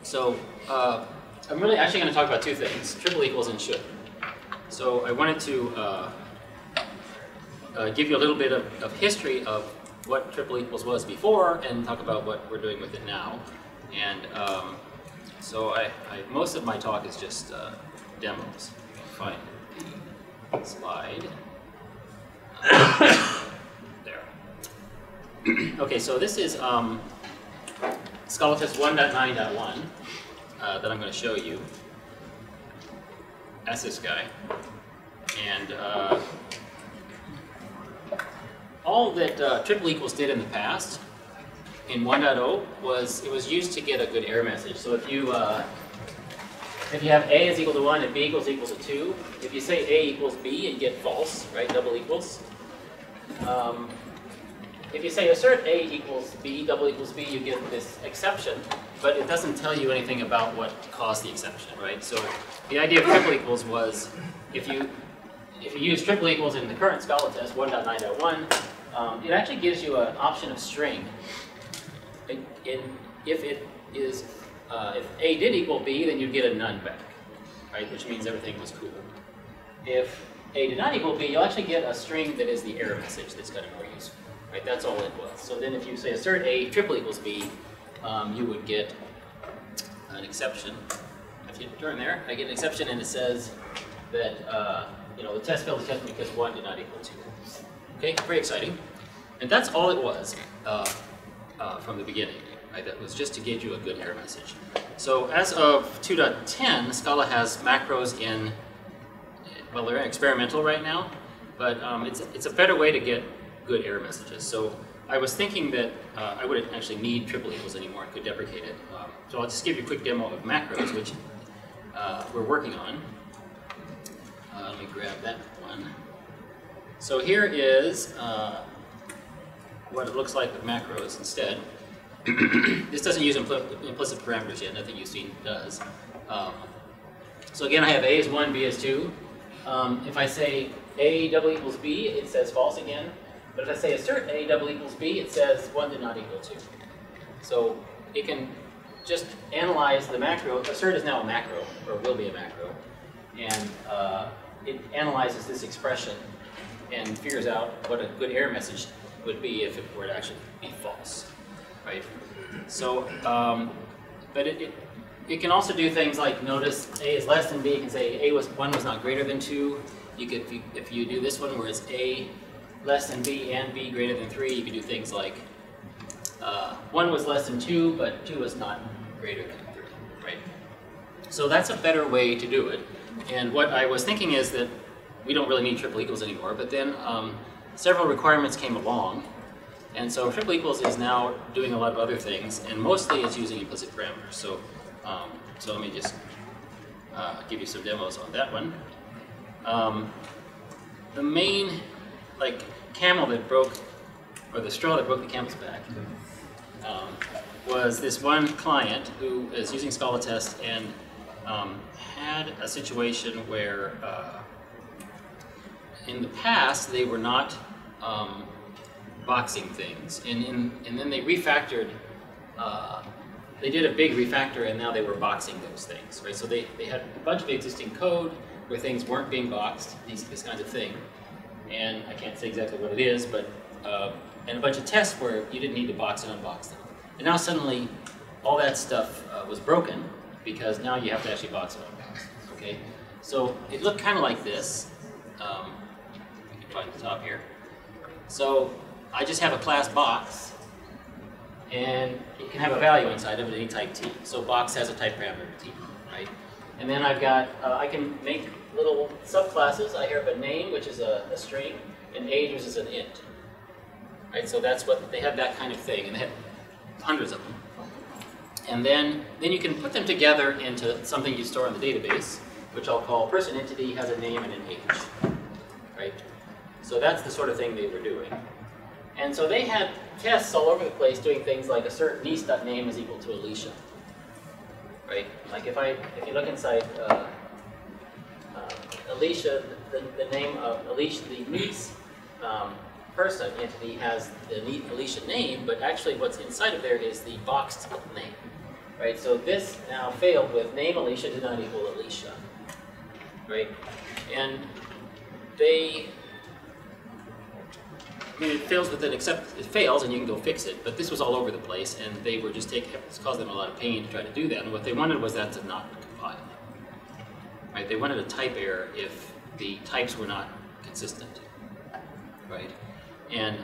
So I'm really actually going to talk about two things, triple equals and should. So I wanted to give you a little bit of history of what triple equals was before and talk about what we're doing with it now. And so most of my talk is just demos. Find the slide. There. Okay, so this is ScalaTest 1.9.1 that I'm going to show you. That's this guy. And all that triple equals did in the past in 1.0 was it was used to get a good error message. So if you have A is equal to 1 and B equals to 2, if you say A equals B and get false, right, double equals. If you say assert A equals B, double equals B, you get this exception, but it doesn't tell you anything about what caused the exception, right? So the idea of triple equals was if you use triple equals in the current Scala test 1.9.1, it actually gives you an option of string. If A did equal B, then you'd get a none back, right? Which means everything was cool. If A did not equal B, you'll actually get a string that is the error message that's kind of more useful, right? That's all it was. So then if you say assert A triple equals B, you would get an exception. If you turn there, I get an exception and it says that the test failed the test because 1 did not equal 2. Okay, very exciting. And that's all it was from the beginning. Right? That was just to give you a good error message. So as of 2.10, Scala has macros in, well, they're experimental right now, but it's a better way to get good error messages. So I was thinking that I wouldn't actually need triple equals anymore. I could deprecate it. So I'll just give you a quick demo of macros, which we're working on. Let me grab that one. So here is what it looks like with macros instead. This doesn't use implicit parameters yet. Nothing you've seen does. So again, I have A is 1, B is 2. If I say A double equals B, it says false again. But if I say assert A double equals B, it says 1 did not equal 2. So it can just analyze the macro. Assert is now a macro, or will be a macro. And it analyzes this expression and figures out what a good error message would be if it were to actually be false, right? So, but it can also do things like notice A is less than B. You can say 1 was not greater than 2. You could, if you do this one where it's A less than B and B greater than 3, you could do things like 1 was less than 2, but 2 was not greater than 3, right? So that's a better way to do it. And what I was thinking is that we don't really need triple equals anymore, but then several requirements came along, and so triple equals is now doing a lot of other things, and mostly it's using implicit parameters. So, so let me just give you some demos on that one. The main, camel that broke, or the straw that broke the camel's back, was this one client who is using ScalaTest and had a situation where in the past they were not boxing things, and then they refactored. They did a big refactor, and now they were boxing those things, right? So they had a bunch of existing code where things weren't being boxed, this kind of thing, and I can't say exactly what it is, but and a bunch of tests where you didn't need to box and unbox them. And now suddenly all that stuff was broken because now you have to actually box and unbox. Okay, so it looked kind of like this. You can find the top here. So I just have a class box, and it can have a value inside of it, any type t. So box has a type parameter t, right? And then I've got, I can make little subclasses. I have a name, which is a string, and age, which is an int. Right? So that's what, they have that kind of thing, and they have hundreds of them. And then you can put them together into something you store in the database, which I'll call person entity has a name and an age. Right? So that's the sort of thing they were doing. And so they had tests all over the place doing things like assert niece.name is equal to Alicia. Right? Like if you look inside Alicia, the name of Alicia, the niece person entity has the Alicia name, but actually what's inside of there is the boxed name. right? So this now failed with name Alicia did not equal Alicia, right? And they, I mean, it fails with it, except it fails and you can go fix it, but this was all over the place and they were just taking, it's caused them a lot of pain to try to do that, and what they wanted was that to not compile, right? They wanted a type error if the types were not consistent, right? And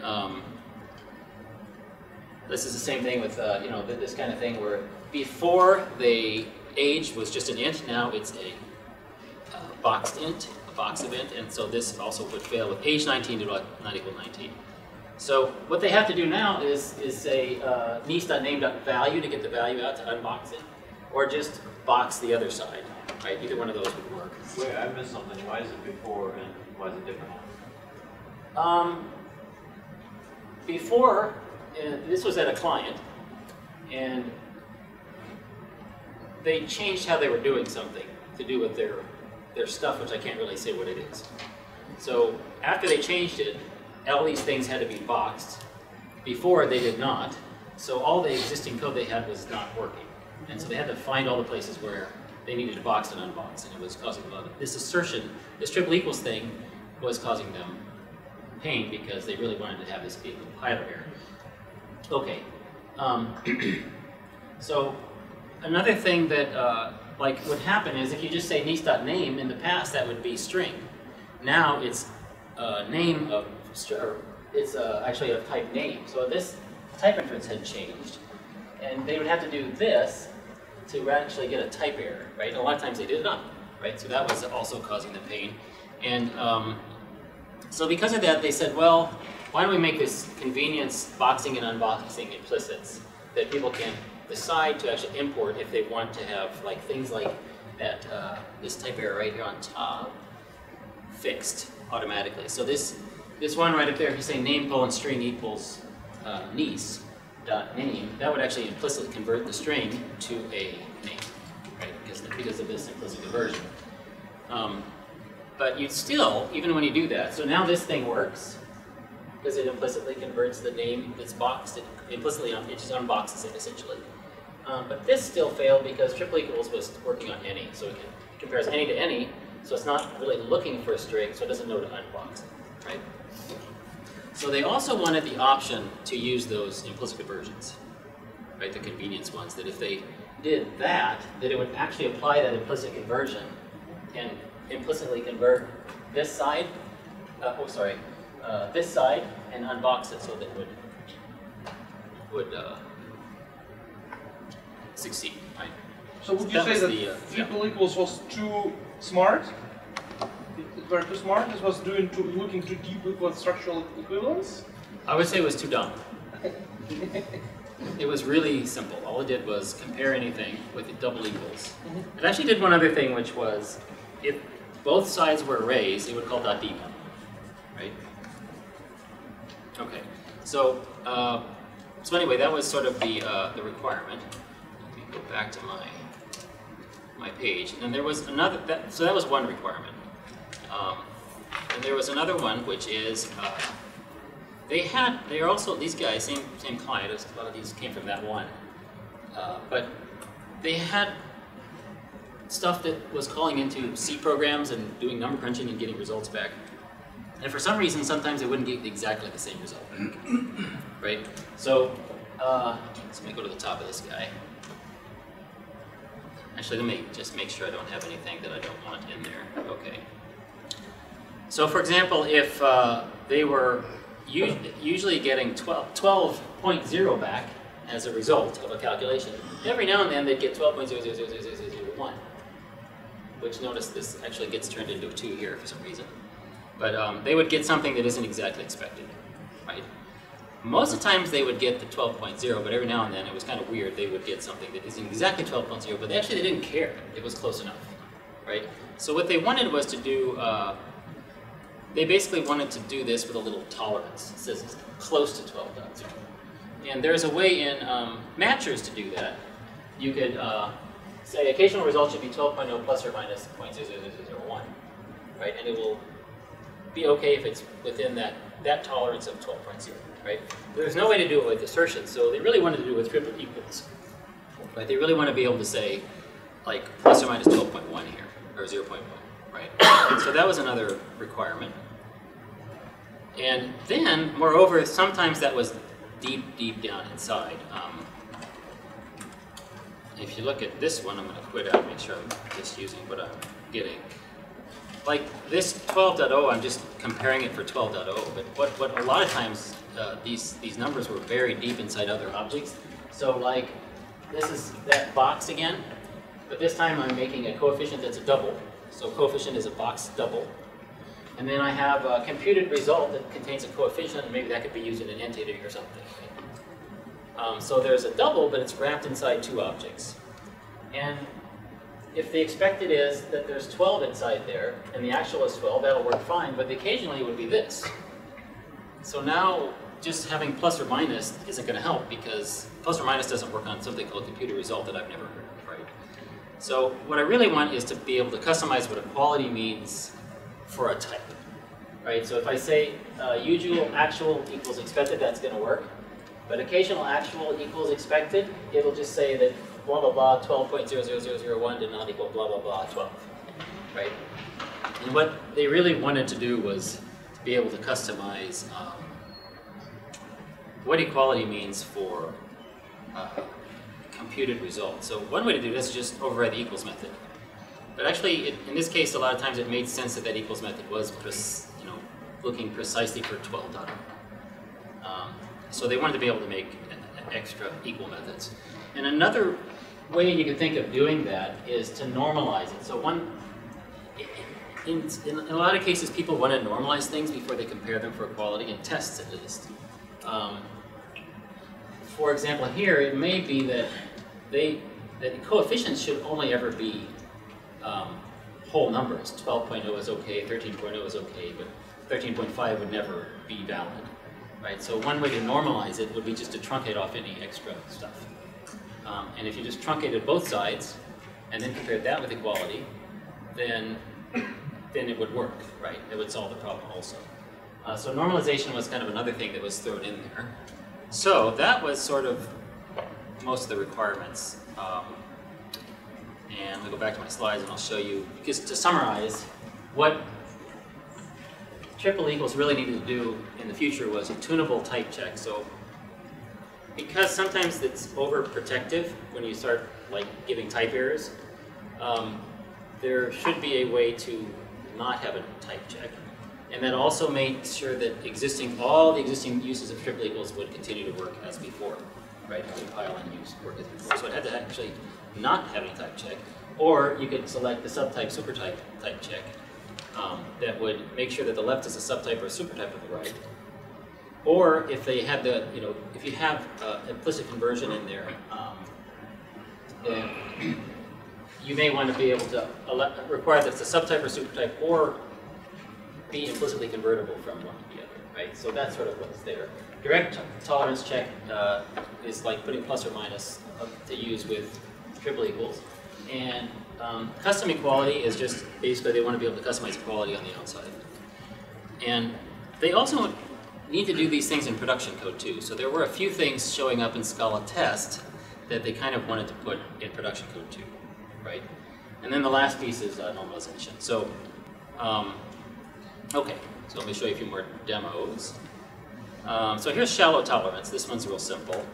this is the same thing with, you know, this kind of thing where before the age was just an int, now it's a boxed int, a box event, and so this also would fail with age 19 to not equal 19. So what they have to do now is say niece.name.value to get the value out to unbox it, or just box the other side, right? Either one of those would work. Wait, I missed something. Why is it before and why is it different? Before, this was at a client, and they changed how they were doing something to do with their stuff, which I can't really say what it is. So after they changed it, all these things had to be boxed. Before, they did not. So all the existing code they had was not working. And so they had to find all the places where they needed to box and unbox, and it was causing a lot of this assertion, this triple equals thing was causing them pain because they really wanted to have this be a compiler error. Okay. So another thing that like would happen is if you just say niece.name, in the past that would be string. Now it's name of it's actually a type name. So this type entrance had changed, and they would have to do this to actually get a type error, right? A lot of times they did not, right? So that was also causing the pain. And so because of that, they said, well, why don't we make this convenience boxing and unboxing implicits that people can decide to actually import if they want to have like things like that, this type error right here on top fixed automatically. So this one right up there, if you say name colon string equals niece dot name, that would actually implicitly convert the string to a name, right? Because of this implicit conversion. But you'd still, even when you do that, so now this thing works because it implicitly converts the name that's boxed. It implicitly, it just unboxes it essentially. But this still failed because triple equals was working on any, so it compares any to any, so it's not really looking for a string, so it doesn't know to unbox it, right? So they also wanted the option to use those implicit conversions, right? The convenience ones, that if they did that, that it would actually apply that implicit conversion and implicitly convert this side, this side, and unbox it so that it would succeed, right? So would you say that triple equals was too smart? It were too smart? It was looking too deep with structural equivalence? I would say it was too dumb. It was really simple. All it did was compare anything with double equals. It actually did one other thing, which was if both sides were arrays, it would call .d1, right? Okay. So so anyway, that was sort of the requirement. Let me go back to my page, and there was another. So that was one requirement. And there was another one, which is they are also, these guys, same client, a lot of these came from that one, but they had stuff that was calling into C programs and doing number crunching and getting results back. And for some reason, sometimes they wouldn't get exactly the same result, right? So let me go to the top of this guy. Actually, let me just make sure I don't have anything that I don't want in there. Okay. So for example, if they were usually getting 12.0 back as a result of a calculation, every now and then they'd get 12.0000001, which notice this actually gets turned into a 2 here for some reason. But they would get something that isn't exactly expected, right? Most of the times they would get the 12.0, but every now and then it was kind of weird. They would get something that isn't exactly 12.0, but they didn't care. It was close enough, right? So what they wanted was to do, they basically wanted to do this with a little tolerance. It says it's close to 12.0. And there's a way in matchers to do that. You could say occasional result should be 12.0 plus or minus 0.00001, right? And it will be okay if it's within that tolerance of 12.0, right? There's no way to do it with assertions, so they really wanted to do it with triple equals. Right? They really want to be able to say, like, plus or minus 12.1 here, or 0.1, right? So that was another requirement. And then, moreover, sometimes that was deep, deep down inside. If you look at this one, I'm going to quit out, make sure I'm just using what I'm getting. Like this 12.0, I'm just comparing it for 12.0, but what a lot of times these numbers were very deep inside other objects. So like this is that box again, but this time I'm making a coefficient that's a double. So coefficient is a box double. And then I have a computed result that contains a coefficient, and maybe that could be used in an entity or something. So there's a double, but it's wrapped inside two objects. And if the expected is that there's 12 inside there, and the actual is 12, that'll work fine, but occasionally it would be this. So now, just having plus or minus isn't going to help, because plus or minus doesn't work on something called computed result that I've never heard of, right? So what I really want is to be able to customize what equality means for a type, right? So if I say usual actual equals expected, that's going to work. But occasional actual equals expected, it'll just say that blah, blah, blah, 12.00001 did not equal blah, blah, blah, 12, right? And what they really wanted to do was to be able to customize what equality means for computed results. So one way to do this is just override the equals method. But actually, in this case, a lot of times it made sense that that equals method was looking precisely for 12.0. So they wanted to be able to make extra equal methods. And another way you can think of doing that is to normalize it. So in a lot of cases, people want to normalize things before they compare them for equality, in tests at least. For example, here it may be that the coefficients should only ever be whole numbers. 12.0 is okay, 13.0 is okay, but 13.5 would never be valid. Right? So one way to normalize it would be just to truncate off any extra stuff. And if you just truncated both sides and then compared that with equality, then it would work, right? It would solve the problem also. So normalization was kind of another thing that was thrown in there. So that was sort of most of the requirements. And I'll go back to my slides and I'll show you, because to summarize, what triple equals really needed to do in the future was a tunable type check. So because sometimes it's overprotective when you start like giving type errors, there should be a way to not have a type check. And that also made sure that all the existing uses of triple equals would continue to work as before, right? Compile and use work as before. So it had to actually not have any type check. Or you could select the subtype, supertype type check that would make sure that the left is a subtype or a supertype of the right. Or if they had the, if you have implicit conversion in there, then you may want to be able to require that it's a subtype or supertype, or be implicitly convertible from one to the other, right? So that's sort of what's there. Direct tolerance check is like putting plus or minus to use with triple equals. And custom equality is just basically they want to be able to customize equality on the outside. And they also need to do these things in production code too. So there were a few things showing up in ScalaTest that they kind of wanted to put in production code too, right? And then the last piece is normalization. So, okay, so let me show you a few more demos. So here's shallow tolerance. This one's real simple.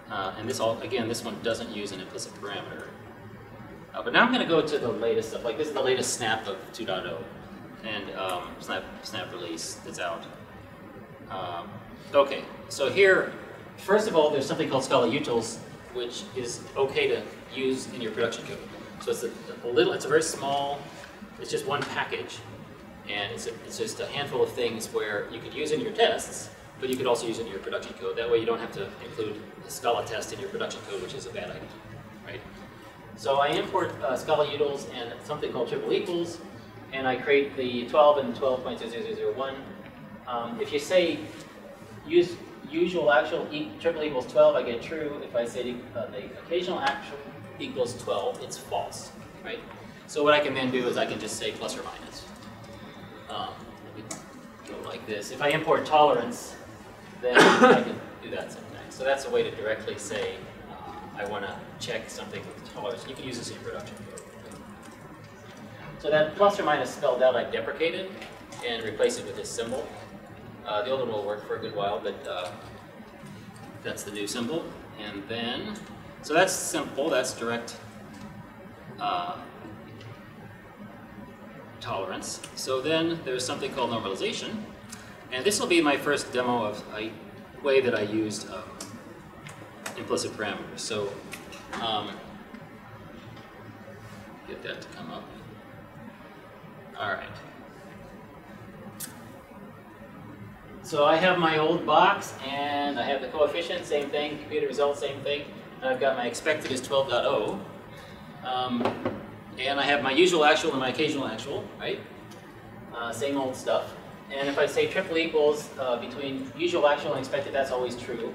And this one doesn't use an implicit parameter. But now I'm going to go to the latest stuff. Like this is the latest snap of 2.0 and snap release that's out. Okay, so here, first of all, there's something called ScalaUtils, which is okay to use in your production code. So it's it's a very small, it's just one package, and it's just a handful of things where you could use in your tests, but you could also use it in your production code. That way you don't have to include the ScalaTest in your production code, which is a bad idea, right? So I import ScalaUtils and something called triple equals, and I create the 12 and 12.0001. If you say use usual actual triple equals 12, I get true. If I say the occasional actual equals 12, it's false, right? So what I can then do is I can just say plus or minus. Let me go like this. If I import tolerance, then I can do that sometimes. So that's a way to directly say I want to check something with tolerance. You can use this in production code. So that plus or minus spelled out, I deprecated and replace it with this symbol. The old one will work for a good while, but that's the new symbol. And then, so that's simple, that's direct tolerance. So then there's something called normalization. And this will be my first demo of a way that I used implicit parameters. So get that to come up. All right. So I have my old box, and I have the coefficient, same thing, computed result, same thing. And I've got my expected is 12.0. And I have my usual actual and my occasional actual, right? Same old stuff. And if I say triple equals between usual actual and expected, that's always true.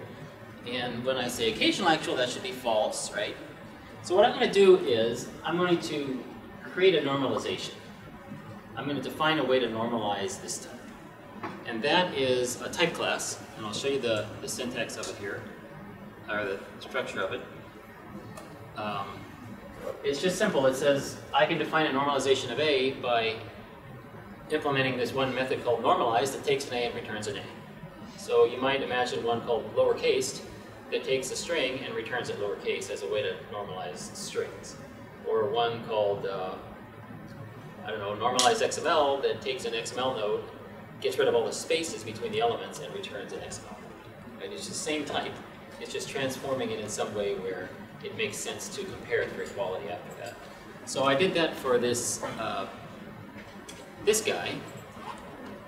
And when I say occasional actual, that should be false, right? So what I'm going to do is I'm going to create a normalization. I'm going to define a way to normalize this type. And that is a type class, and I'll show you the syntax of it here, or the structure of it. It's just simple. It says I can define a normalization of A by implementing this one method called normalize that takes an A and returns an A. So you might imagine one called lowercase that takes a string and returns it lowercase as a way to normalize strings. Or one called, I don't know, normalize XML that takes an XML node, gets rid of all the spaces between the elements, and returns an XML. Right? It's the same type. It's just transforming it in some way where it makes sense to compare it for equality after that. So I did that for this this guy,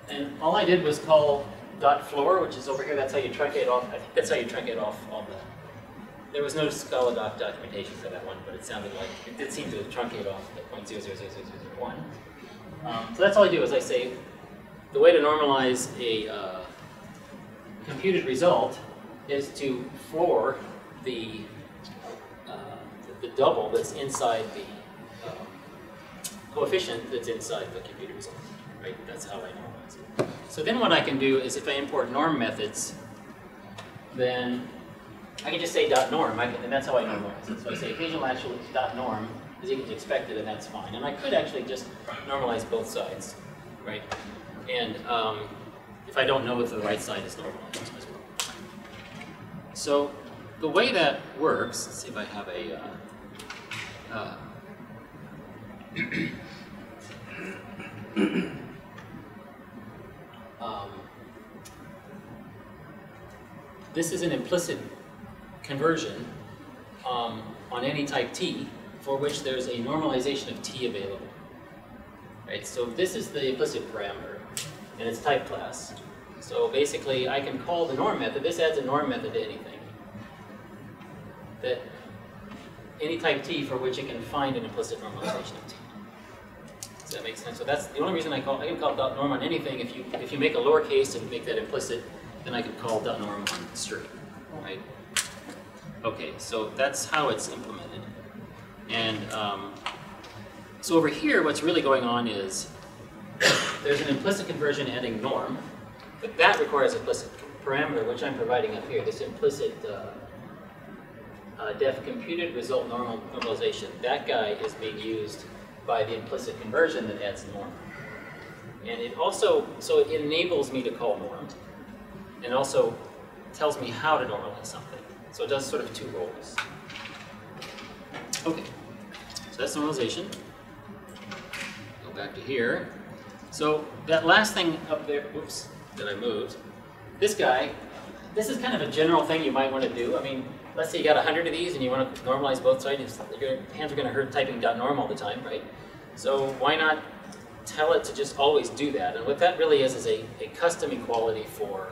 and all I did was call .floor, which is over here. That's how you truncate off. I think that's how you truncate off all the. There was no Scala documentation for that one, but it sounded like it did seem to truncate off at 0.000001. So that's all I do is I say the way to normalize a computed result is to floor the double that's inside the coefficient that's inside the computed result, right? That's how I normalize it. So then what I can do is if I import norm methods, then I can just say .norm, and that's how I normalize it. So I say occasional actual .norm is equal to expected, and that's fine. And I could actually just normalize both sides, right? And if I don't know if the right side is normalized as well. So the way that works, let's see if I have a this is an implicit conversion on any type T for which there's a normalization of T available. Right, so this is the implicit parameter, and it's type class. So basically, I can call the norm method. This adds a norm method to anything. That any type T for which it can find an implicit normalization of T. Does that make sense? So that's the only reason I can call .norm on anything. If you make a lowercase and make that implicit, then I can call .norm on string, right? Okay, so that's how it's implemented. And so over here, what's really going on is there's an implicit conversion adding norm, but that requires an implicit parameter, which I'm providing up here, this implicit def computed result normalization. That guy is being used by the implicit conversion that adds norm. And it also, so it enables me to call norm, and also tells me how to normalize something. So it does sort of two roles. Okay, so that's normalization. Go back to here. So that last thing up there, whoops, that I moved, this guy, this is kind of a general thing you might want to do. I mean, let's say you got 100 of these and you want to normalize both sides, your hands are going to hurt typing .norm all the time, right? So why not tell it to just always do that? And what that really is a custom equality for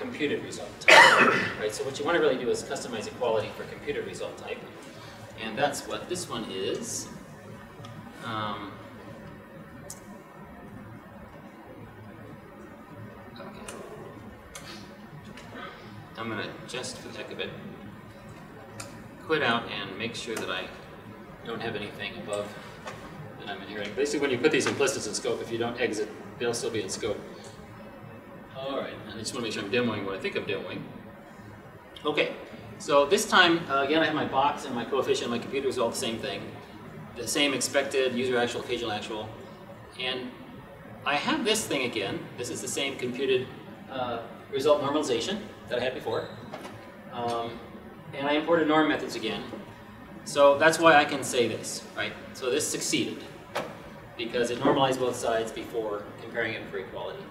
computed result type, right? So what you want to really do is customize equality for computed result type, and that's what this one is. Okay. I'm going to just, for the heck of it, quit out and make sure that I don't have anything above that I'm inheriting. Basically, when you put these implicits in scope, if you don't exit, they'll still be in scope. All right, and I just want to make sure I'm demoing what I think I'm demoing. Okay, so this time, again, I have my box and my coefficient, my computer result, the same thing. The same expected, user actual, occasional actual. And I have this thing again. This is the same computed result normalization that I had before. And I imported norm methods again. So that's why I can say this, right? So this succeeded because it normalized both sides before comparing it for equality.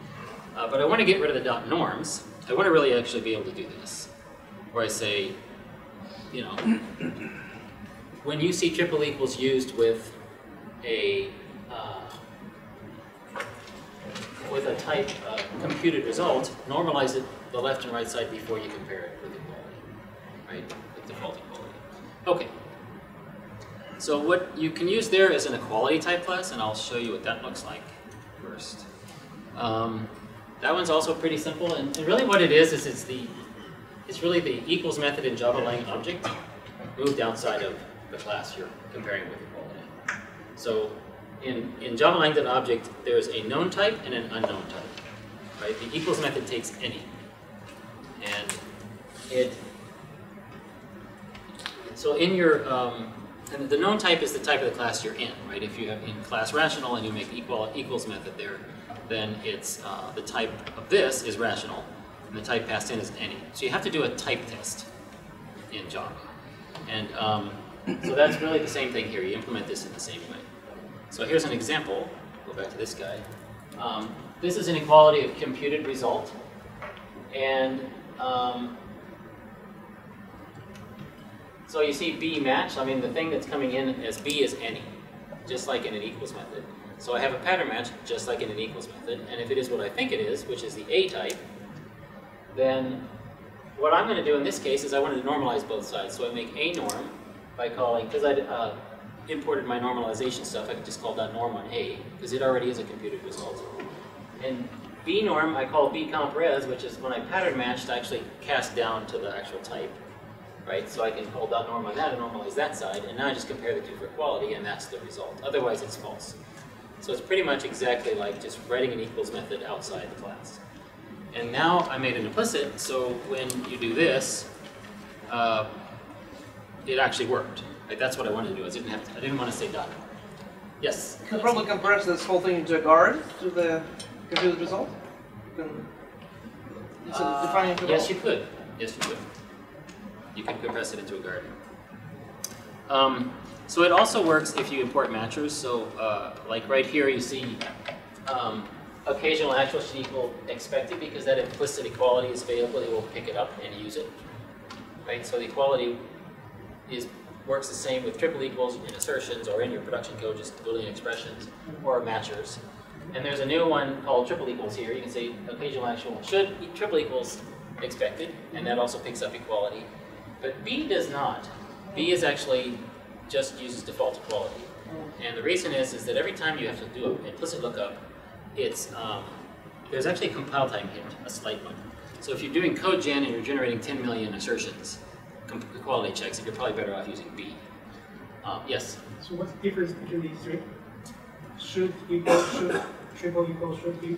But I want to get rid of the dot norms. I want to really actually be able to do this, where I say, you know, when you see triple equals used with a type computed result, normalize it the left and right side before you compare it with equality, right? With default equality. Okay. So what you can use there is an equality type class, and I'll show you what that looks like first. That one's also pretty simple, and really what it is it's really the equals method in Java lang object moved outside of the class you're comparing with equality. So in Java lang object, there's a known type and an unknown type. Right? The equals method takes any, and so in your and the known type is the type of the class you're in, right? If you have in class rational and you make equals method there, then it's the type of this is rational, and the type passed in is any. So you have to do a type test in Java, and so that's really the same thing here. You implement this in the same way. So here's an example. Go back to this guy. This is an equality of computed result, and so you see B match. I mean, the thing that's coming in as B is any, just like in an equals method. So I have a pattern match, just like in an equals method. And if it is what I think it is, which is the A type, then what I'm going to do in this case is I want to normalize both sides. So I make a norm by calling, because I imported my normalization stuff, I could just call .norm on A, because it already is a computed result. And B norm, I call B comp res, which is when I pattern matched, I actually cast down to the actual type. Right, so I can call .norm on that and normalize that side, and now I just compare the two for equality, and that's the result. Otherwise, it's false. So it's pretty much exactly like just writing an equals method outside the class. And now I made an implicit, so when you do this, it actually worked. Right, that's what I wanted to do. I didn't want to say .norm. Yes. You can probably compress this whole thing into a guard to the computed result. You can define it. Yes, you could. Yes, you could. You can compress it into a guard. So it also works if you import matchers. So like right here you see occasional actual should equal expected because that implicit equality is available. It will pick it up and use it. Right? So the equality works the same with triple equals in assertions or in your production code, just Boolean expressions or matchers. And there's a new one called triple equals here. You can say occasional actual should triple equals expected, and that also picks up equality. But B does not. B is actually just uses default equality. And the reason is that every time you have to do an implicit lookup, there's actually a compile time hit, a slight one. So if you're doing code gen and you're generating 10 million assertions, equality checks, you're probably better off using B. Yes? So what's the difference between these three? Should equal, should, triple equal, should be?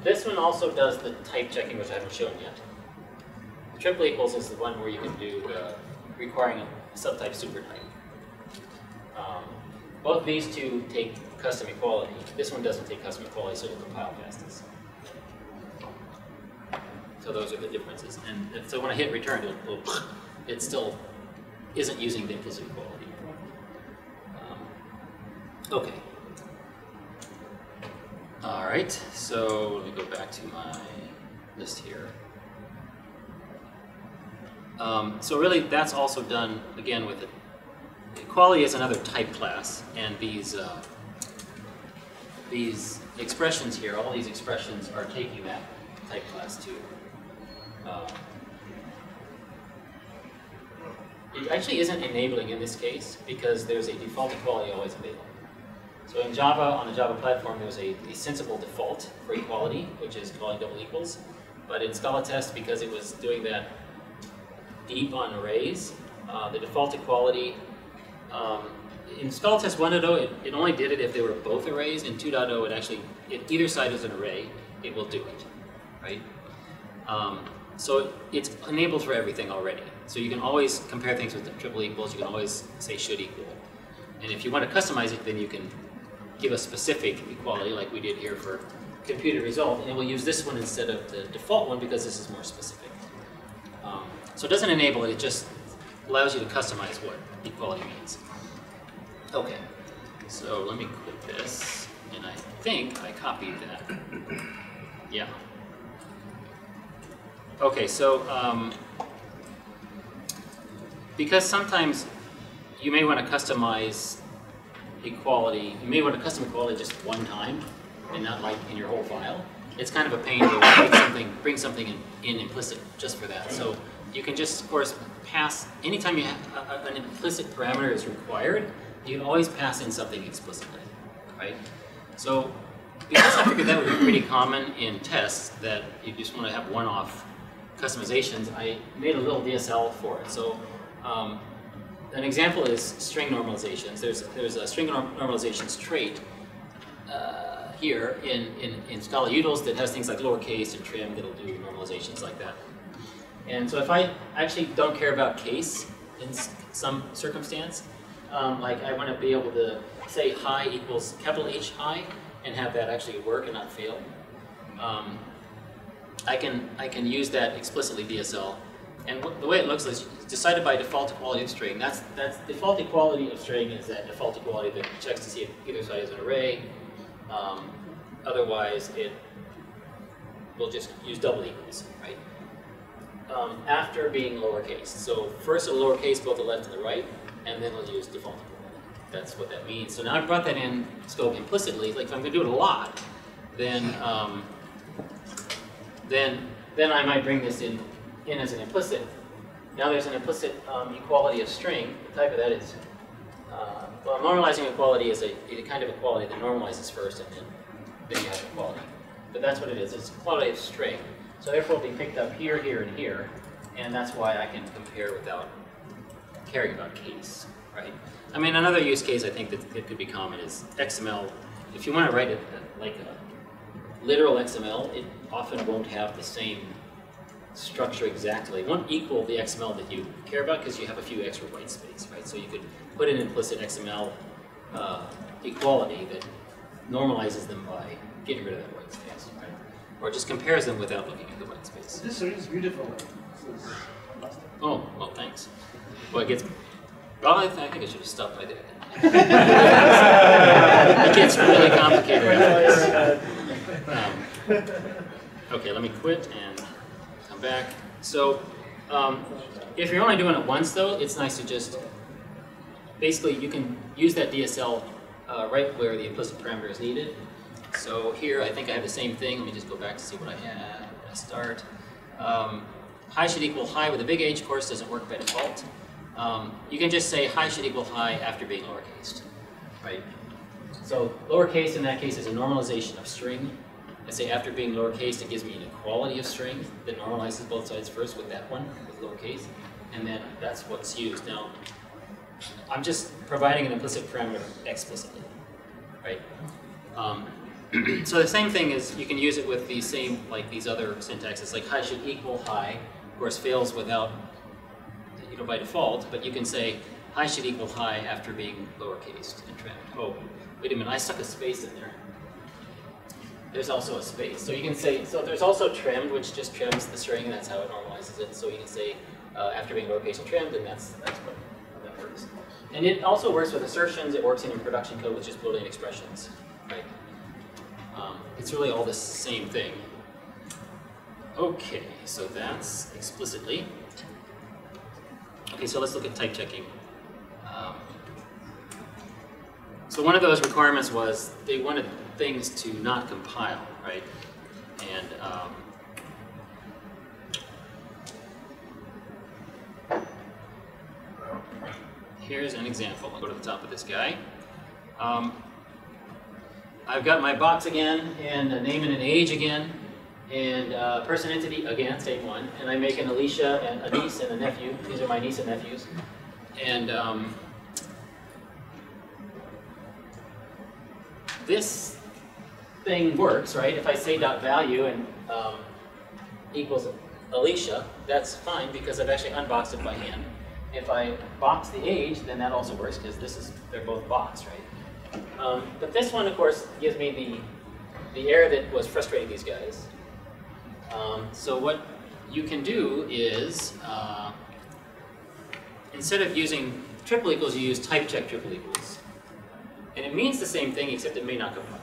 This one also does the type checking, which I haven't shown yet. The triple equals is the one where you can do requiring a subtype supertype. Both these two take custom equality. This one doesn't take custom equality, so it'll compile fastest. So those are the differences. And so when I hit return, it still isn't using the implicit equality. Okay. All right, so let me go back to my list here. So really, that's also done, again, with it. Equality is another type class, and these expressions here, all these expressions are taking that type class too. It actually isn't enabling in this case, because there's a default equality always available. So in Java, on the Java platform, there's a sensible default for equality, which is calling double equals. But in ScalaTest, because it was doing that deep on arrays, the default equality, in ScalaTest 1.0, it only did it if they were both arrays. In 2.0, it actually, if either side is an array, it will do it, right? So it's enabled for everything already. So you can always compare things with triple equals. You can always say should equal. And if you want to customize it, then you can give a specific equality like we did here for computed result. And it will use this one instead of the default one because this is more specific. So it doesn't enable it. It just allows you to customize what equality means. Okay. So let me quit this. And I think I copied that. Yeah. Okay, so because sometimes you may want to customize equality, you may want to custom equality just one time and not like in your whole file. It's kind of a pain to bring something in implicit just for that. So you can just, of course, pass, anytime you have an implicit parameter is required, you can always pass in something explicitly, right? So because I figured that would be pretty common in tests, that you just want to have one-off customizations, I made a little DSL for it. So an example is string normalizations. There's a string normalizations trait here in ScalaUtils that has things like lowercase and trim that'll do normalizations like that. And so if I actually don't care about case in some circumstance, like I want to be able to say high equals capital H high and have that actually work and not fail, I can use that explicitly DSL. And the way it looks is decided by default equality of string. That's default equality of string is that default equality that checks to see if either side is an array. Otherwise, it will just use double equals, right? After being lowercase. So first a lowercase both the left and the right, and then we'll use default equality. That's what that means. So now I've brought that in scope implicitly. Like if I'm going to do it a lot, then I might bring this in as an implicit. Now there's an implicit equality of string. The type of that is, well, normalizing equality is a kind of equality that normalizes first and then you have equality. But that's what it is. It's equality of string. So therefore it'll be picked up here, here, and here. And that's why I can compare without caring about case, right? I mean, another use case I think that it could be common is XML. If you want to write it like a literal XML, it often won't have the same structure exactly. It won't equal the XML that you care about because you have a few extra white space, right? So you could put an implicit XML equality that normalizes them by getting rid of that white space, right? Or just compares them without looking at the white space. This is beautiful. This is fantastic. Oh, well, thanks. Well, it gets. Well, I think I should have stopped right there. It gets really complicated after this. Okay, let me quit and come back. So, if you're only doing it once, though, it's nice to just basically you can use that DSL right where the implicit parameter is needed. So here, I think I have the same thing. Let me just go back to see what I have. I start. High should equal high with a big H, of course, doesn't work by default. You can just say high should equal high after being lowercase, right? So lowercase in that case is a normalization of string. I say after being lowercase, it gives me an equality of string that normalizes both sides first with that one, with lowercase, and then that's what's used. Now, I'm just providing an implicit parameter explicitly, right? So the same thing is, you can use it with the same, like these other syntaxes, like high should equal high, of course fails without, by default, but you can say high should equal high after being lowercase and trimmed. Oh, wait a minute, I stuck a space in there. There's also a space. So you can say, so there's also trimmed, which just trims the string, and that's how it normalizes it. So you can say after being lowercase and trimmed, and that's how that works. And it also works with assertions. It works in your production code with just Boolean expressions, right? It's really all the same thing. Okay, so that's explicitly. Okay, so let's look at type checking. So one of those requirements was they wanted things to not compile, right? And here's an example. I'll go to the top of this guy. I've got my box again, and a name and an age again, and person entity again, same one, and I make an Alicia and a niece and a nephew. These are my niece and nephews. And this thing works, right? If I say dot value and equals Alicia, that's fine because I've actually unboxed it by hand. If I box the age, then that also works because they're both boxed, right? But this one, of course, gives me the error that was frustrating these guys. So what you can do is, instead of using triple equals, you use type check triple equals. And it means the same thing, except it may not compile.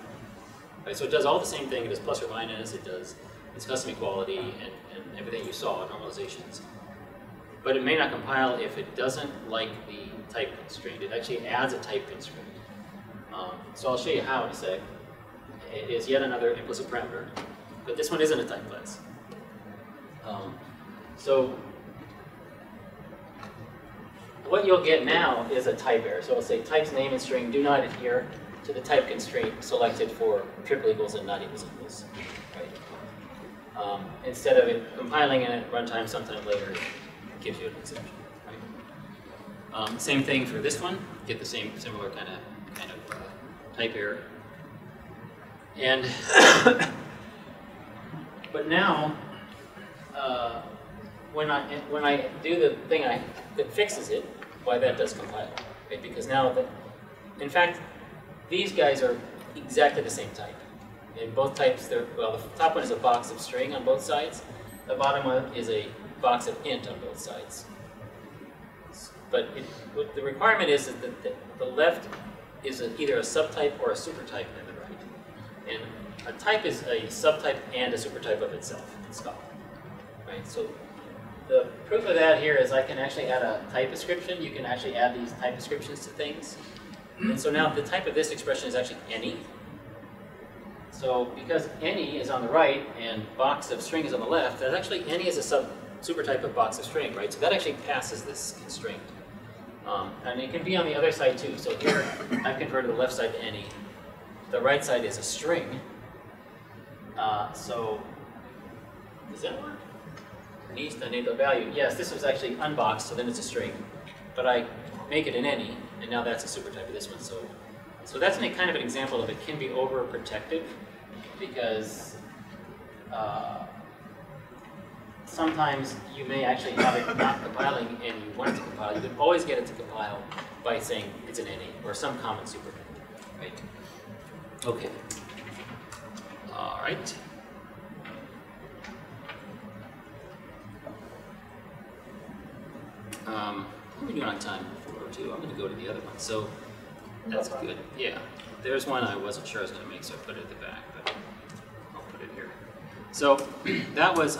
Right? So it does all the same thing. It does plus or minus, it does its custom equality, and everything you saw, normalizations. But it may not compile if it doesn't like the type constraint. It actually adds a type constraint. So I'll show you how in a sec. It is yet another implicit parameter, but this one isn't a type class. So what you'll get now is a type error. So it'll say types name and string do not adhere to the type constraint selected for triple equals and not equals equals. Right? Instead of it compiling in at runtime sometime later, it gives you an exception. Right? Same thing for this one. Get the same similar kind of type error. And but now, when I do the thing that fixes it, why that does compile, right? Because now in fact, these guys are exactly the same type. In both types, well, the top one is a box of string on both sides. The bottom one is a box of int on both sides. But what the requirement is that the left is either a subtype or a supertype in the right. And a type is a subtype and a supertype of itself in Scala. Right? So the proof of that here is I can actually add a type description. You can actually add these type descriptions to things. And so now the type of this expression is actually any. So because any is on the right and box of string is on the left, that actually any is a supertype of box of string, right? So that actually passes this constraint. And it can be on the other side too. So here I've converted the left side to any. The right side is a string. So does that work? Needs to enable value. Yes, this was actually unboxed, so then it's a string. But I make it an any, and now that's a supertype of this one. So that's kind of an example of it can be overprotective because sometimes you may actually have it not compiling and you want it to compile. You can always get it to compile by saying it's an any or some common supertype, right? Okay. All right. What are we doing on time? 4:02. I'm going to go to the other one. So that's good. Yeah. There's one I wasn't sure I was going to make, so I put it at the back, but I'll put it here. So that was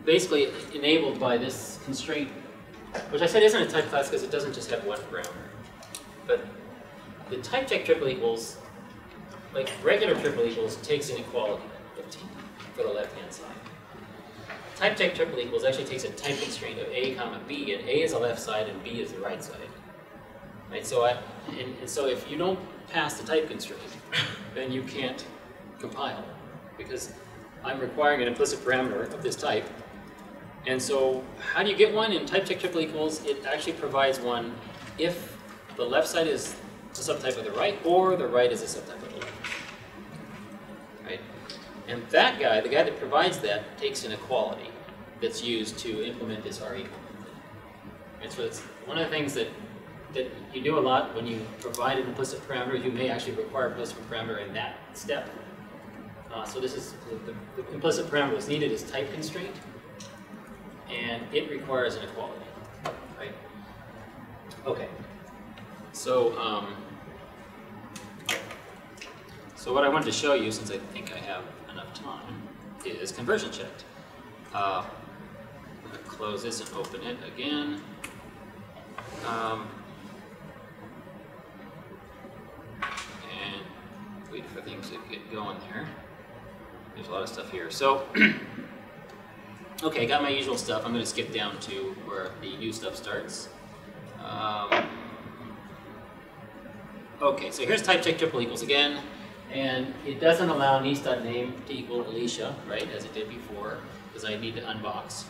basically enabled by this constraint, which I said isn't a type class because it doesn't just have one parameter. But the type check triple equals, like regular triple equals, takes inequality of t for the left-hand side. Type check triple equals actually takes a type constraint of a comma b, and a is the left side and b is the right side. Right? So so if you don't pass the type constraint, then you can't compile because I'm requiring an implicit parameter of this type. And so how do you get one in type check triple equals? It actually provides one if the left side is a subtype of the right or the right is a subtype of the left. Right? And that guy, the guy that provides that, takes an equality that's used to implement this R equal. And so it's one of the things that you do a lot when you provide an implicit parameter. You may actually require an implicit parameter in that step. So this is the implicit parameter that's needed is type constraint, and it requires an equality, right? Okay. So so what I wanted to show you, since I think I have enough time, is conversion checked. I'm going to close this and open it again. And wait for things to get going there. There's a lot of stuff here. So, okay, got my usual stuff. I'm going to skip down to where the new stuff starts. Okay, so here's type check triple equals again. And it doesn't allow niece.name to equal Alicia, right, as it did before, because I need to unbox.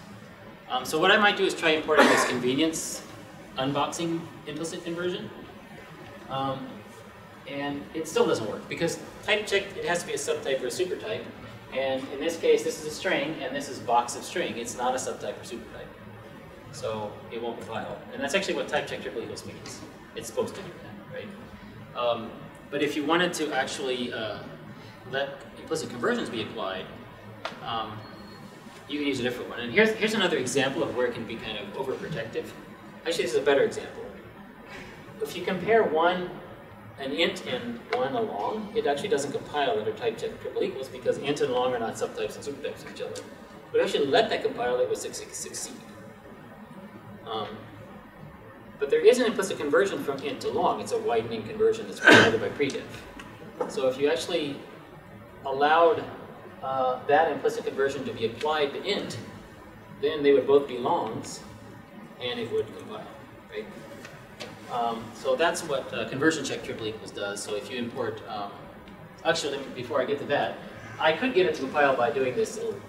So what I might do is try importing this convenience unboxing implicit conversion. And it still doesn't work because type check, it has to be a subtype or a supertype. And in this case, this is a string, and this is box of string. It's not a subtype or supertype. So it won't compile. And that's actually what type check triple equals means. It's supposed to do that, right? But if you wanted to actually let implicit conversions be applied, you can use a different one. And here's another example of where it can be kind of overprotective. Actually, this is a better example. If you compare an int and one a long, it actually doesn't compile under type check triple equals because int and long are not subtypes and supertypes of each other. But actually let that compile, it would succeed. But there is an implicit conversion from int to long. It's a widening conversion that's provided by predev. So if you actually allowed that implicit conversion to be applied to int, then they would both be longs, and it would compile, right? So that's what conversion check triple equals does. So if you import, actually, before I get to that, I could get it to compile by doing this little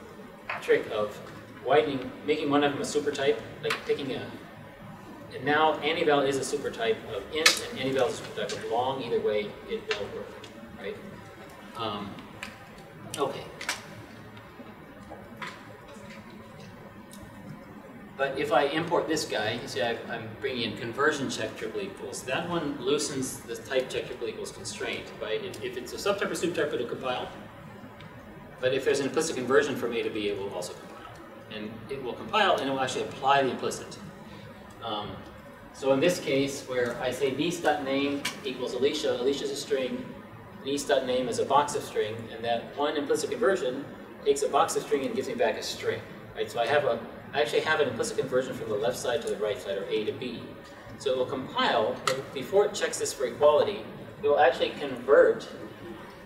trick of widening, making one of them a supertype, like picking a, and now anyval is a supertype of int, and anyval is a supertype of long. Either way, it will work, right? Okay. But if I import this guy, you see I'm bringing in conversion check triple equals. That one loosens the type check triple equals constraint. If it's a subtype or supertype, it'll compile. But if there's an implicit conversion from A to B, it will also compile. And it will compile, and it will actually apply the implicit. So in this case, where I say niece.name equals Alicia, Alicia's a string, niece.name is a box of string, and that one implicit conversion takes a box of string and gives me back a string. Right? So I actually have an implicit conversion from the left side to the right side, or A to B. So it will compile, but before it checks this for equality, it will actually convert,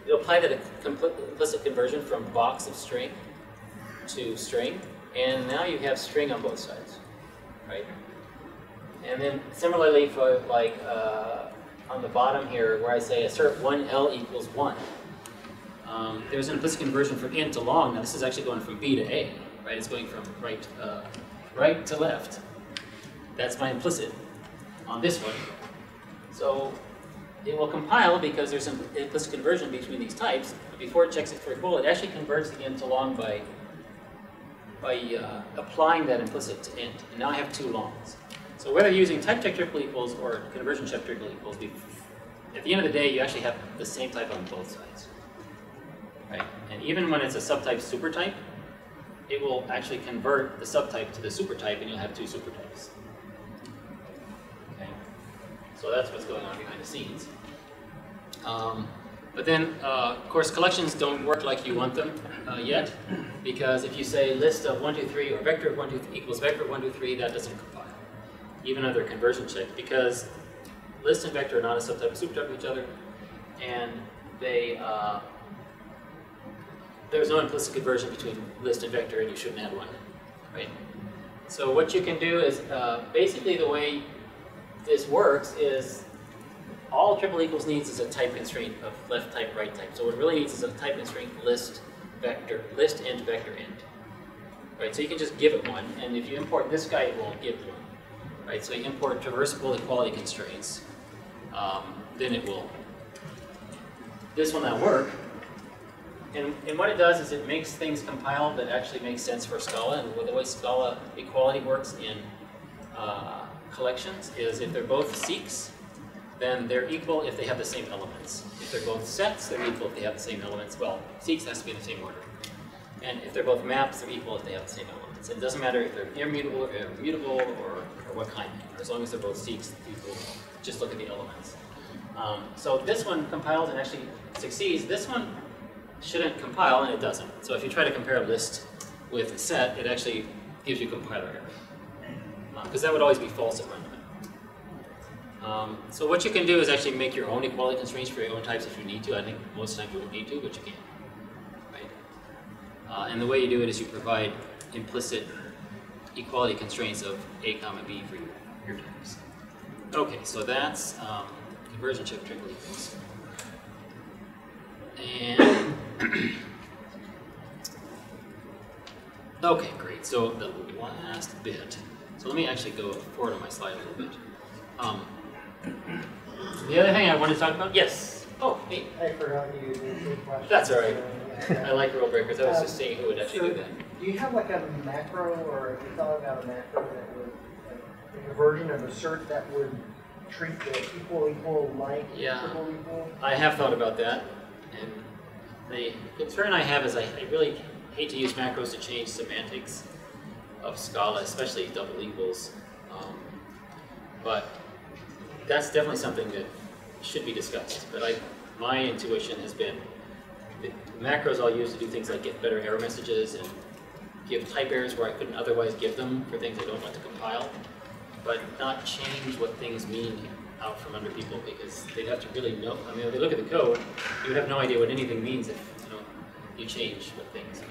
it will apply that implicit conversion from box of string to string, and now you have string on both sides, right? And then similarly for like on the bottom here, where I say assert 1L equals 1, there's an implicit conversion from int to long. Now this is actually going from B to A. Right, it's going from right to left. That's my implicit on this one. So it will compile because there's an implicit conversion between these types. But before it checks it for equality, it actually converts the int to long by applying that implicit to int. And now I have two longs. So whether you're using type check triple equals or conversion check triple equals, at the end of the day, you actually have the same type on both sides. Right? And even when it's a subtype supertype, it will actually convert the subtype to the supertype, and you'll have two supertypes. Okay, so that's what's going on behind the scenes. But then, of course, collections don't work like you want them yet, because if you say list of 1, 2, 3 or vector of 1, 2 equals vector of 1, 2, 3, that doesn't compile, even under conversion check, because list and vector are not a subtype or supertype of each other, and they there's no implicit conversion between list and vector, and you shouldn't add one, right? So what you can do is, basically the way this works is all triple equals needs is a type constraint of left type, right type. So what it really needs is a type constraint list, vector, list int, vector int. Right, so you can just give it one, and if you import this guy, it won't give one. Right, so you import traversable equality constraints, then it will, this will now work. And what it does is it makes things compile that actually makes sense for Scala. And the way Scala equality works in collections is if they're both seeks, then they're equal if they have the same elements. If they're both sets, they're equal if they have the same elements. Well, seeks has to be in the same order. And if they're both maps, they're equal if they have the same elements. It doesn't matter if they're immutable or immutable or what kind. As long as they're both seeks, equal, just look at the elements. So this one compiles and actually succeeds. This one shouldn't compile, and it doesn't. So if you try to compare a list with a set, it actually gives you compiler error. Because that would always be false at runtime. So what you can do is actually make your own equality constraints for your own types if you need to. I think most times you don't need to, but you can. Right? And the way you do it is you provide implicit equality constraints of A comma B for your types. Okay, so that's conversion check triple equals. And okay, great. So the last bit. So let me actually go forward on my slide a little bit. The other thing I want to talk about, yes? Oh, neat. I forgot you did the question. That's all right. Yeah. I like rule breakers. I was just seeing who would actually do that. Do you have like a macro, or have you thought about a macro that would, like a version of assert that would treat the equal like Yeah. equal? I have thought about that, and the concern I have is I really hate to use macros to change semantics of Scala, especially double equals. But that's definitely something that should be discussed. But my intuition has been that macros I'll use to do things like get better error messages and give type errors where I couldn't otherwise give them for things I don't want to compile, but not change what things mean out from under people, because they'd have to really know. I mean, if they look at the code, you would have no idea what anything means if you change what things mean.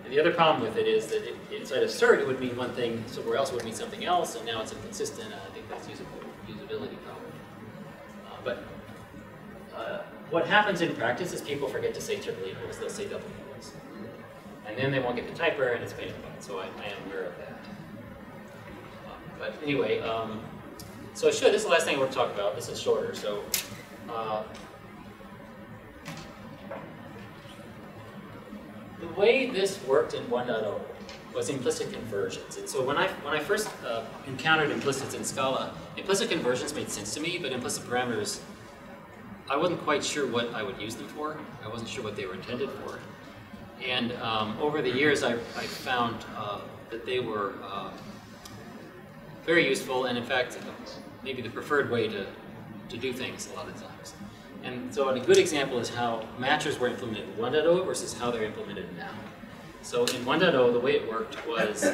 And the other problem with it is that inside assert it would mean one thing, somewhere else it would mean something else, and now it's inconsistent. And I think that's usability problem. But what happens in practice is people forget to say triple equals; they'll say double equals, and then they won't get the type error, and it's painful. So I am aware of that. But anyway. So this is the last thing I want to talk about. This is shorter. So the way this worked in 1.0 was implicit conversions. And so when I first encountered implicits in Scala, implicit conversions made sense to me, but implicit parameters, I wasn't quite sure what I would use them for. I wasn't sure what they were intended for. And over the years, I found that they were very useful, and in fact, maybe the preferred way to do things a lot of times. And so a good example is how matchers were implemented in 1.0 versus how they're implemented now. So in 1.0, the way it worked was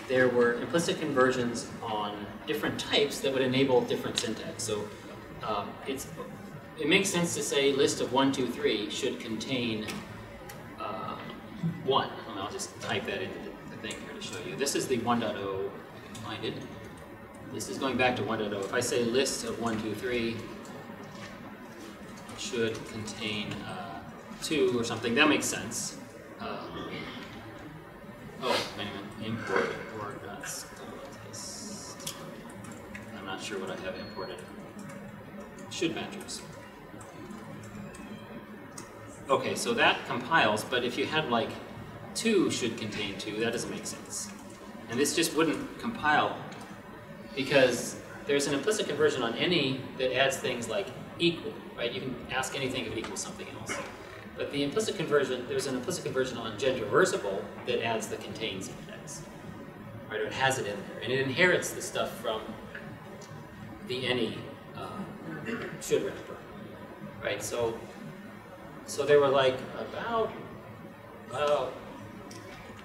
there were implicit conversions on different types that would enable different syntax. So it makes sense to say list of 1, 2, 3 should contain 1. And I'll just type that into the thing here to show you. This is the 1.0 minded. This is going back to 1.0. If I say list of 1, 2, 3 should contain 2 or something, that makes sense. Oh, wait a minute. Import ScalaTest. I'm not sure what I have imported. Should matchers. Okay, so that compiles, but if you had like 2 should contain 2, that doesn't make sense. And this just wouldn't compile because there's an implicit conversion on any that adds things like equal, right? You can ask anything if it equals something else. But the implicit conversion, there's an implicit conversion on gen_reversible that adds the contain syntax, right? Or it has it in there, and it inherits the stuff from the any should wrapper, right? So there were like about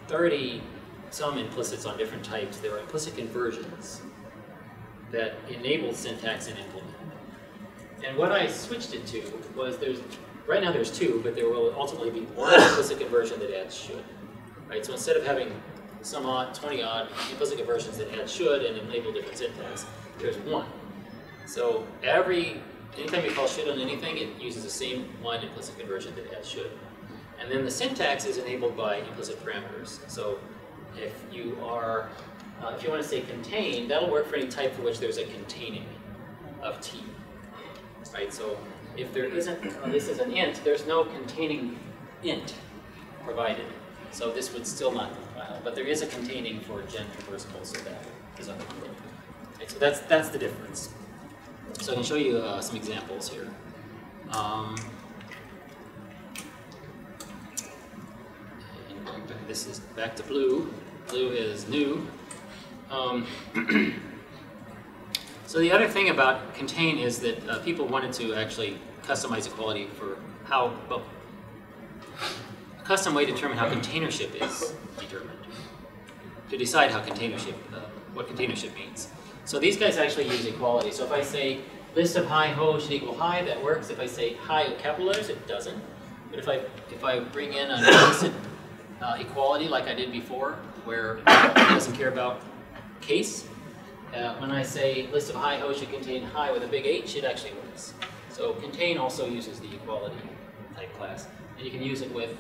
30 some implicits on different types. There were implicit conversions that enabled syntax and implemented. And what I switched it to was right now there's 2, but there will ultimately be one implicit conversion that adds should. Right? So instead of having some 20 odd implicit conversions that add should and enable different syntax, there's 1. So anytime you call should on anything, it uses the same one implicit conversion that adds should. And then the syntax is enabled by implicit parameters. So if you want to say contain, that'll work for any type for which there's a containing of t. Right? So if there isn't, this is an int, there's no containing int provided. So this would still not compile, but there is a containing for gen_reversible, so that is on the code. Right? So that's the difference. So I can show you some examples here. This is back to blue. Blue is new. So the other thing about contain is that people wanted to actually customize equality for a custom way to determine how containership is determined, to decide how what containership means. So these guys actually use equality. So if I say list of hi ho should equal hi, that works. If I say hi with capital letters, it doesn't. But if I bring in an implicit equality like I did before, where it doesn't care about case, when I say list of hi ho should contain hi with a big H, it actually works. So contain also uses the equality type class, and you can use it with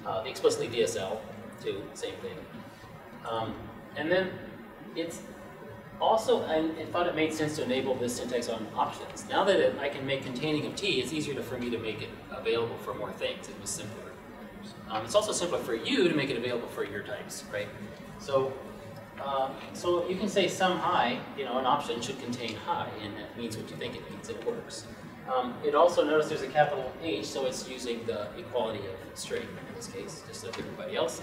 the explicitly DSL too, same thing. And then it's Also, I thought it made sense to enable this syntax on options. Now that I can make containing of t, it's easier for me to make it available for more things. It was simpler. It's also simpler for you to make it available for your types, right? So, so you can say some high, you know, an option should contain high, and that means what you think it means, it works. It also, notice there's a capital H, so it's using the equality of string in this case, just like everybody else.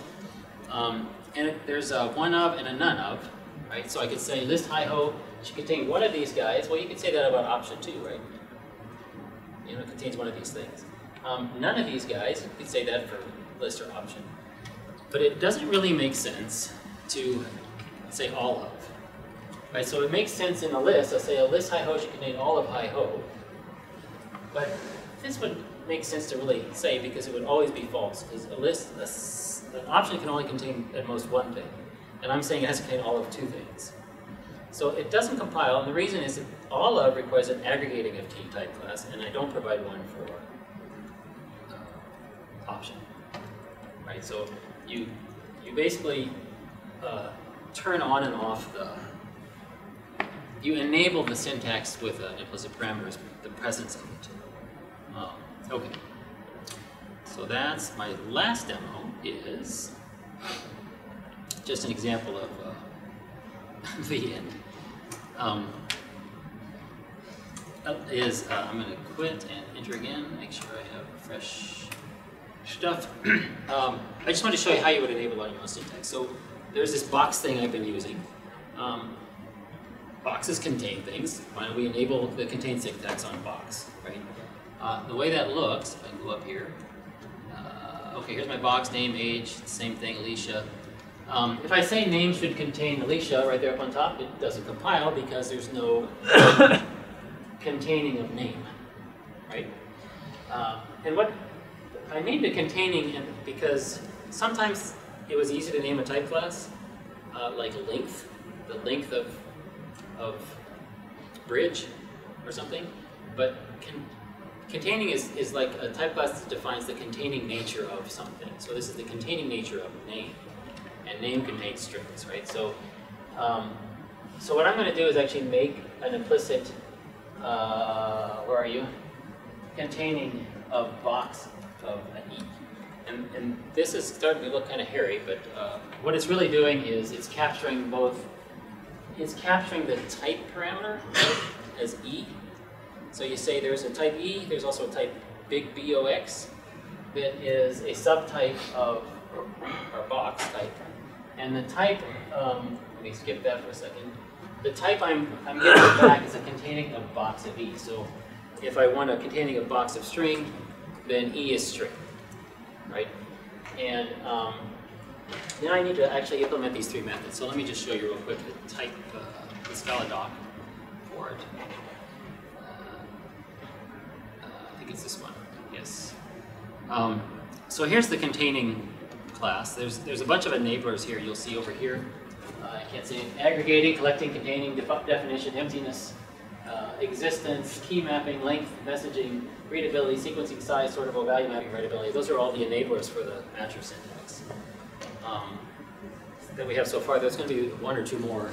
And there's a one of and a none of, right? So I could say list hi-ho should contain one of these guys. Well, you could say that about option too, right? You know, it contains one of these things. None of these guys, you could say that for list or option. But it doesn't really make sense to say all of, right? So it makes sense in a list. I say a list hi-ho should contain all of hi-ho. But this would make sense to really say because it would always be false. Because a list, an option can only contain at most one thing. And I'm saying it has to contain all of two things. So it doesn't compile, and the reason is that all of requires an aggregating of t type class, and I don't provide one for option. Right? So you basically turn on and off you enable the syntax with implicit parameters, the presence of it. Okay. So that's my last demo is just an example of the end. I'm going to quit and enter again, make sure I have fresh stuff. I just want to show you how you would enable on your own syntax. So there's this box thing I've been using. Boxes contain things. Why don't we enable the contain syntax on box, right? The way that looks, I can go up here. Okay, here's my box, name, age, same thing, Alicia. If I say name should contain Alicia right there up on top, it doesn't compile because there's no containing of name, right? And what I named it containing because sometimes it was easy to name a type class, like length, the length of bridge or something, but containing is like a type class that defines the containing nature of something. So this is the containing nature of name, and name contains strings, right? So, so what I'm going to do is actually make an implicit, where are you? Containing a box of an E. And this is starting to look kind of hairy, but what it's really doing is it's capturing both. It's capturing the type parameter as E. So you say there's a type E, there's also a type big BOX that is a subtype of our box type. And the type, let me skip that for a second. The type I'm getting back is a containing a box of E. So if I want a containing a box of string, then E is string, right? And then I need to actually implement these three methods. So let me just show you real quick the type, the Scala doc for it. I think it's this one, yes. So here's the containing class. There's a bunch of enablers here you'll see over here. I can't say it. Aggregating, collecting, containing, definition, emptiness, existence, key mapping, length, messaging, readability, sequencing, size, sortable, value mapping, writability. Those are all the enablers for the matcher syntax that we have so far. There's going to be one or two more.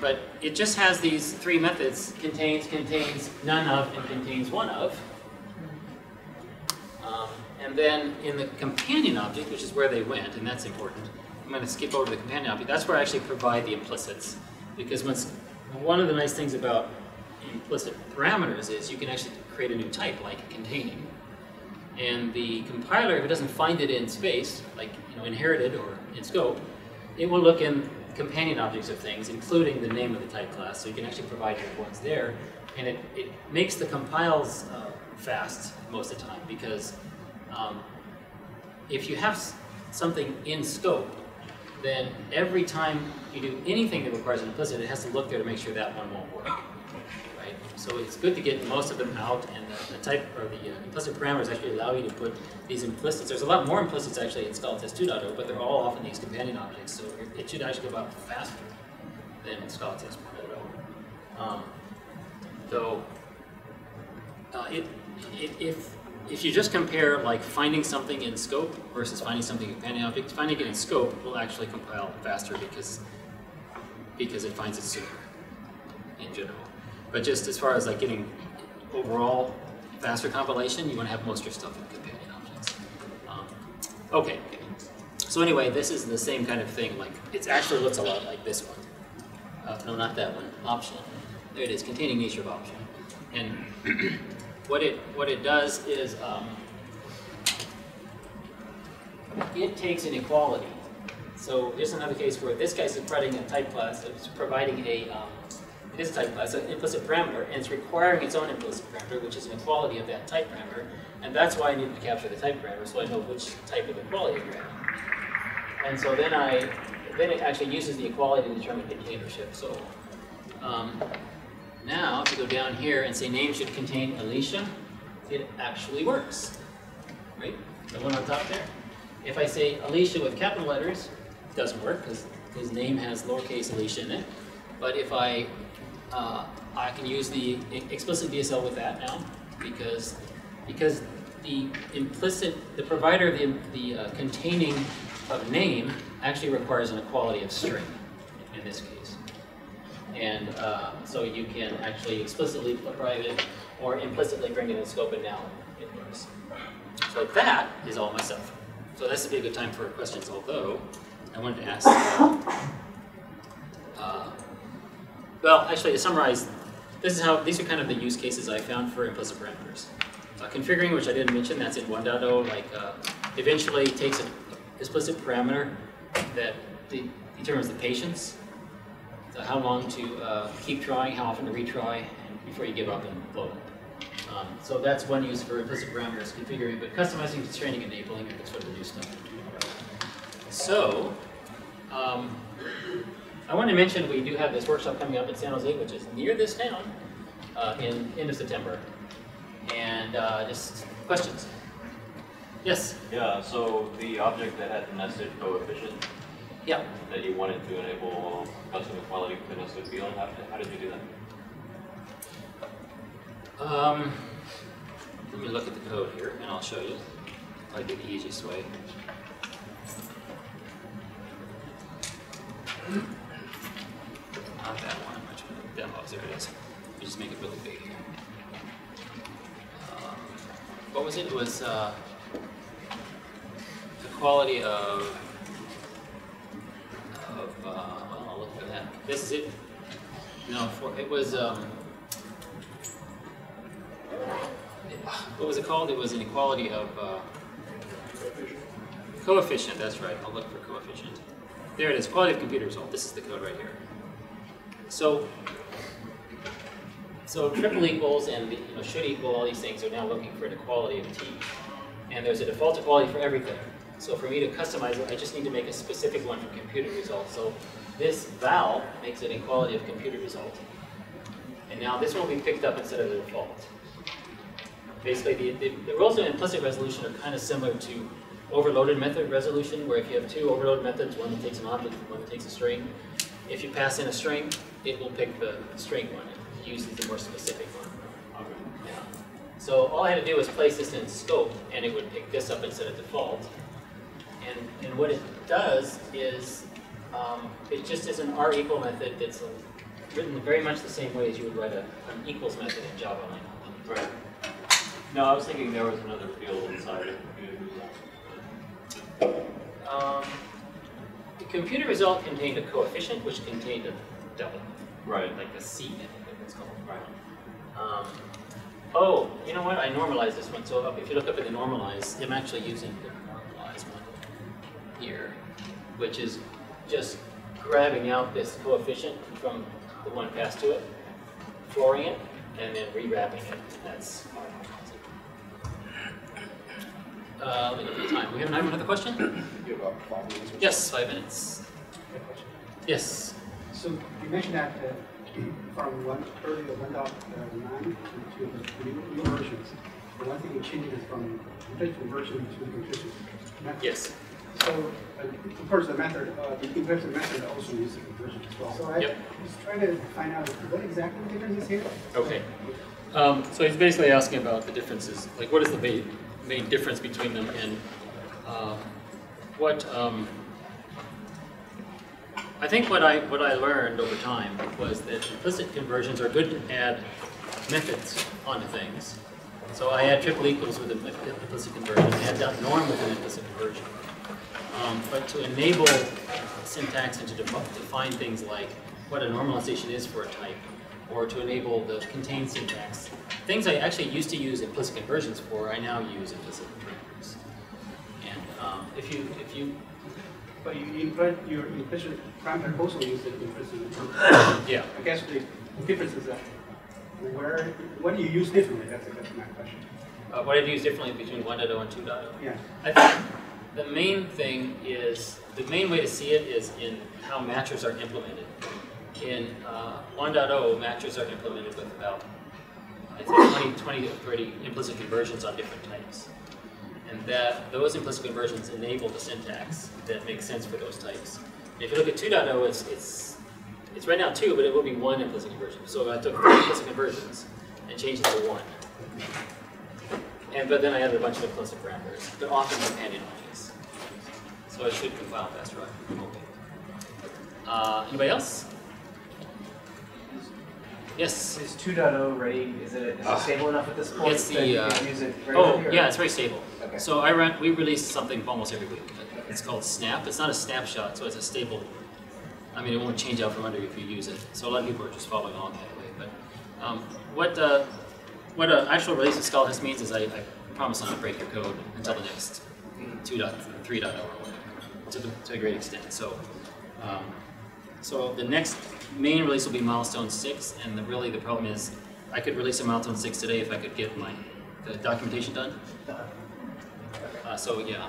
But it just has these three methods, contains, none of, and contains one of. And then in the companion object, which is where they went, and that's important, I'm going to skip over to the companion object. That's where I actually provide the implicits. Because one of the nice things about implicit parameters is you can actually create a new type, like containing. And the compiler, if it doesn't find it in space, like inherited or in scope, it will look in companion objects of things, including the name of the type class. So you can actually provide your ones there. And it makes the compiles fast most of the time, because if you have something in scope, then every time you do anything that requires an implicit, it has to look there to make sure that one won't work. Right? So it's good to get most of them out, and the type or the implicit parameters actually allow you to put these implicits. There's a lot more implicits actually in ScalaTest 2.0, but they're all often these companion objects, so it should actually go out faster than ScalaTest 1.0. So if you just compare like finding something in scope versus finding something in companion object, finding it in scope will actually compile faster, because because it finds it sooner in general. But just as far as like getting overall faster compilation, you want to have most of your stuff in companion objects. Okay, so anyway, this is the same kind of thing. Like it actually looks a lot like this one. No, not that one. Option. There it is. Containing nature of option. And what it does is it takes an equality. So here's another case where this guy's providing a type class. It's providing a it is a type class, an implicit parameter, and it's requiring its own implicit parameter, which is an equality of that type parameter. And that's why I need to capture the type parameter, so I know which type of equality you're having. And so then it actually uses the equality to determine containership. So now if you go down here and say name should contain Alicia, it actually works, right? The one on top there. If I say Alicia with capital letters, it doesn't work because his name has lowercase Alicia in it. But if I can use the explicit DSL with that now because the provider of the containing of name actually requires an equality of string in this case. And so you can actually explicitly provide it or implicitly bring it in scope, and now it works. So that is all myself. So this would be a good time for questions, although I wanted to ask, well, actually to summarize, these are kind of the use cases I found for implicit parameters. Configuring, which I didn't mention, that's in 1.0, like eventually takes an explicit parameter that determines the patience, so how long to keep trying, how often to retry before you give up and blow up. So that's one use for implicit parameters, configuring, but customizing, constraining, enabling, and sort of the new stuff. So, I want to mention we do have this workshop coming up in San Jose, which is near this town, in end of September. And just questions? Yes? Yeah, so the object that had the nested coefficient yeah. that you wanted to enable custom equality with the nested field, how did you do that? Let me look at the code here, and I'll show you. I'll do the easiest way. Not that one, which one? Demos, there it is. You just make it really big here. What was it? It was the quality of well, I'll look for that. This is it. No, it was. What was it called? It was an equality of coefficient. That's right. I'll look for coefficient. There it is. Quality of computer result. This is the code right here. So triple equals and should equal, all these things are now looking for an equality of t. And there's a default equality for everything. So for me to customize it, I just need to make a specific one for computer result. So this val makes an equality of computer result. And now this one will be picked up instead of the default. Basically, the rules of implicit resolution are kind of similar to overloaded method resolution, where if you have two overloaded methods, one that takes an object and one that takes a string, if you pass in a string, it will pick the string one. It uses the more specific one. Yeah. So all I had to do was place this in scope, and it would pick this up instead of default. And what it does is, it just is an R equal method that's written very much the same way as you would write an equals method in Java language. Right. No, I was thinking there was another field inside of computer result. The computer result contained a coefficient, which contained a double. Right. Like the C, I think it's called. Right. Oh, you know what? I normalized this one. So if you look up at the normalize, I'm actually using the normalize one here, which is just grabbing out this coefficient from the one passed to it, flooring it, and then rewrapping it. That's how I normalize it. Let me look at the time. We have another question? You have about 5 minutes. Yes, 5 minutes. Yes. So you mentioned that from 1.30 or 1.9 to the new versions, the one thing you changed is from implicit conversion to the implicit method. Yes. So of course the method, the implicit method also uses the conversion as well. So I was trying to find out what exactly the difference is here. Okay. So he's basically asking about the differences, like what is the main difference between them, and what I think what I learned over time was that implicit conversions are good to add methods onto things. So I add triple equals with an implicit conversion, I add .norm with an implicit conversion. But to enable syntax and to define things like what a normalization is for a type, or to enable the contain syntax, things I actually used to use implicit conversions for, I now use implicit parameters. And But your implicit parameter also uses implicit. Yeah. I guess the difference is that what do you use differently? That's my question. What I do is differently between 1.0 and 2.0. Yeah. I think the main thing is, the main way to see it is in how matchers are implemented. In 1.0, matchers are implemented with about, I think, 20 to 30 implicit conversions on different types. And that those implicit conversions enable the syntax that makes sense for those types. And if you look at 2.0, it's right now 2, but it will be 1 implicit conversion. So I took 3 implicit conversions and changed it to 1. But then I added a bunch of implicit parameters. They're often companion objects. So it should compile faster, I'm hoping. Anybody else? Yes? Is 2.0 ready? Is it stable enough at this point It's the, that you can use it regularly? yeah, it's very stable. Okay. So we release something almost every week. It's called Snap. It's not a snapshot, so it's a stable. I mean, it won't change out from under if you use it. So a lot of people are just following along that way. But what an actual release of ScalaTest means is I promise not to break your code until the next 2.3.0 or whatever, to a great extent. So the next main release will be milestone 6, and really the problem is I could release a milestone 6 today if I could get the documentation done. So yeah,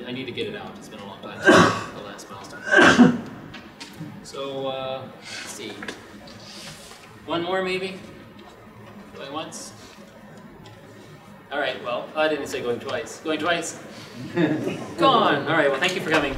I need to get it out. It's been a long time since the last milestone. So let's see, one more maybe. Going once. All right. Well, I didn't say going twice. Going twice. Gone. All right. Well, thank you for coming.